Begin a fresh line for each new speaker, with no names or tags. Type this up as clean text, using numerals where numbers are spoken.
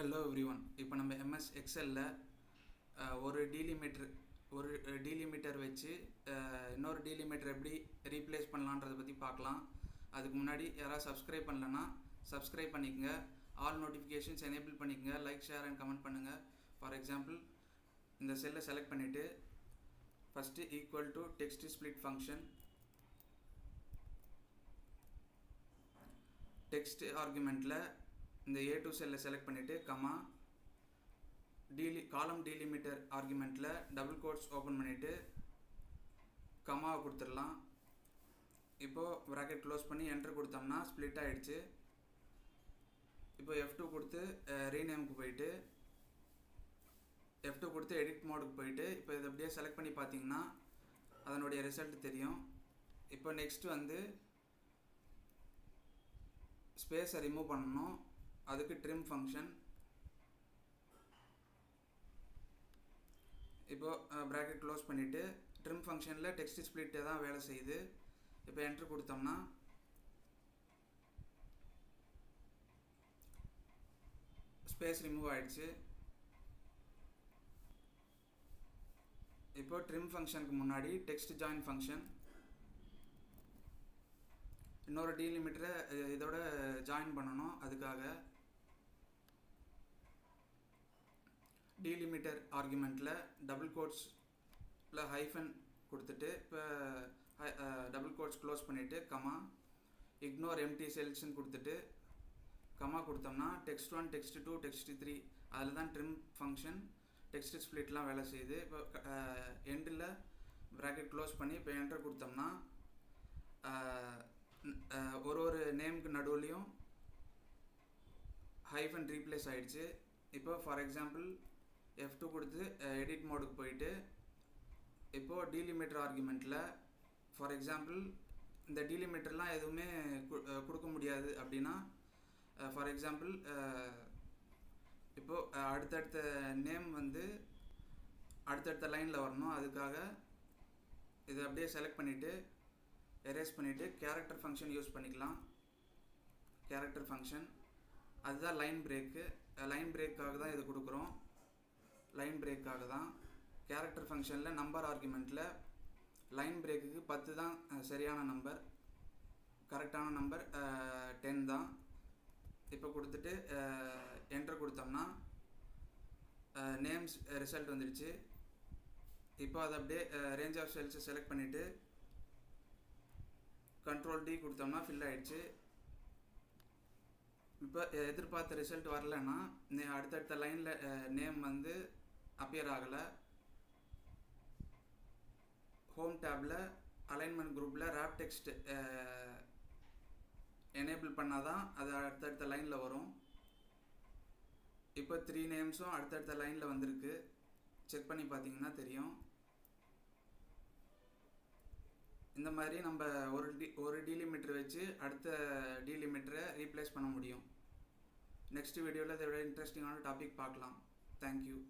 Hello everyone. இப்போ நம்ம MS எக்ஸலில் ஒரு டீலிமிட்டர் வச்சு இன்னொரு டீலிமிட்டர் எப்படி ரீப்ளேஸ் பண்ணலான்றதை பற்றி பார்க்கலாம். அதுக்கு முன்னாடி யாராவது சப்ஸ்கிரைப் பண்ணலன்னா சப்ஸ்கிரைப் பண்ணிக்கங்க, ஆல் நோட்டிஃபிகேஷன்ஸ் எனேபிள் பண்ணிக்கங்க, லைக் ஷேர் அண்ட் கமெண்ட் பண்ணுங்கள். ஃபார் எக்ஸாம்பிள், இந்த செல்லை செலக்ட் பண்ணிவிட்டு first equal to text split function, text ஆர்குமெண்ட்டில் இந்த A2 செல்லை செலக்ட் பண்ணிவிட்டு கமா காலம் டீலிமிட்டர் ஆர்குமெண்ட்டில் டபுள் கோட்ஸ் ஓப்பன் பண்ணிவிட்டு கமாவை கொடுத்துடலாம். இப்போது ப்ராக்கெட் க்ளோஸ் பண்ணி என்டர் கொடுத்தோம்னா ஸ்ப்ளிட் ஆகிடுச்சு. இப்போ F2 கொடுத்து ரீநேமுக்கு போயிட்டு F2 கொடுத்து எடிட் மோடுக்கு போயிட்டு இப்போ இதை அப்படியே செலக்ட் பண்ணி பார்த்தீங்கன்னா அதனுடைய ரிசல்ட் தெரியும். இப்போ நெக்ஸ்ட் வந்து ஸ்பேஸை ரிமூவ் பண்ணணும். அதுக்கு ட்ரிம் ஃபங்க்ஷன். இப்போது ப்ராக்கெட் க்ளோஸ் பண்ணிவிட்டு ட்ரிம் ஃபங்க்ஷனில் டெக்ஸ்ட் ஸ்ப்ளிட்டே தான் வேலை செய்யுது. இப்போ என்ட்ரு கொடுத்தோம்னா ஸ்பேஸ் ரிமூவ் ஆகிடுச்சு. இப்போ ட்ரிம் ஃபங்க்ஷனுக்கு முன்னாடி டெக்ஸ்ட் ஜாயின் ஃபங்க்ஷன், இன்னொரு டீலிமிட்டரை இதோட ஜாயின் பண்ணணும். அதுக்காக டீலிமிட்டர் ஆர்குமெண்ட்டில் டபுள் கோட்ஸில் ஹைஃபன் கொடுத்துட்டு இப்போ டபுள் கோட்ஸ் க்ளோஸ் பண்ணிவிட்டு கமா இக்னோர் எம்டி செல்ஸ்ன்னு கொடுத்துட்டு கமா கொடுத்தோம்னா text1 text2 text3 அதில் தான் ட்ரிம் ஃபங்க்ஷன் டெக்ஸ்ட் ஸ்ப்ளிட்லாம் வேலை செய்யுது. இப்போ எண்டில் ப்ராக்கெட் க்ளோஸ் பண்ணி இப்போ என்டர் கொடுத்தோம்னா ஒரு நேமுக்கு நடுவுலையும் ஹைஃபன் ரீப்ளேஸ் ஆகிடுச்சு. இப்போ ஃபார் எக்ஸாம்பிள் F2 கொடுத்து எடிட் மோடுக்கு போயிட்டு இப்போது டீலிமிட்டர் ஆர்குமெண்ட்டில் ஃபார் எக்ஸாம்பிள் இந்த டீலிமிட்டர்லாம் எதுவுமே கொடுக்க முடியாது அப்படின்னா ஃபார் எக்ஸாம்பிள் இப்போது அடுத்தடுத்த நேம் வந்து அடுத்தடுத்த லைனில் வரணும். அதுக்காக இதை அப்படியே செலக்ட் பண்ணிவிட்டு எரேஸ் பண்ணிவிட்டு கேரக்டர் ஃபங்க்ஷன் யூஸ் பண்ணிக்கலாம். கேரக்டர் ஃபங்க்ஷன் அதுதான் லைன் பிரேக்காக தான் இது கொடுக்குறோம். லைன் பிரேக்காக தான் கேரக்டர் ஃபங்க்ஷனில் நம்பர் ஆர்குமெண்ட்டில் லைன் பிரேக்குக்கு 10 தான் சரியான நம்பர், கரெக்டான நம்பர் 10 தான். இப்போ கொடுத்துட்டு என்டர் கொடுத்தோம்னா நேம்ஸ் ரிசல்ட் வந்துடுச்சு. இப்போ அதை அப்படியே ரேஞ்ச் ஆஃப் செல்ஸை செலக்ட் பண்ணிவிட்டு கண்ட்ரோல் D கொடுத்தோம்னா ஃபில் ஆகிடுச்சு. இப்போ எதிர்பார்த்த ரிசல்ட் வரலன்னா அடுத்தடுத்த லைனில் நேம் வந்து அப்பியர் ஆகலை. ஹோம் டேப்பில் அலைன்மெண்ட் குரூப்பில் ரேப் டெக்ஸ்ட் எனேபிள் பண்ணால் தான் அது அடுத்தடுத்த லைனில் வரும். இப்போ 3 நேம்ஸும் அடுத்தடுத்த லைனில் வந்திருக்கு. செக் பண்ணி பார்த்தீங்கன்னா தெரியும். இந்த மாதிரி நம்ம ஒரு டீலிமிட்டர் வச்சு அடுத்த டீலிமிட்டரை ரீப்ளேஸ் பண்ண முடியும். நெக்ஸ்ட் வீடியோவில் இதை விட இன்ட்ரெஸ்டிங்கான டாபிக் பார்க்கலாம். தேங்க்யூ.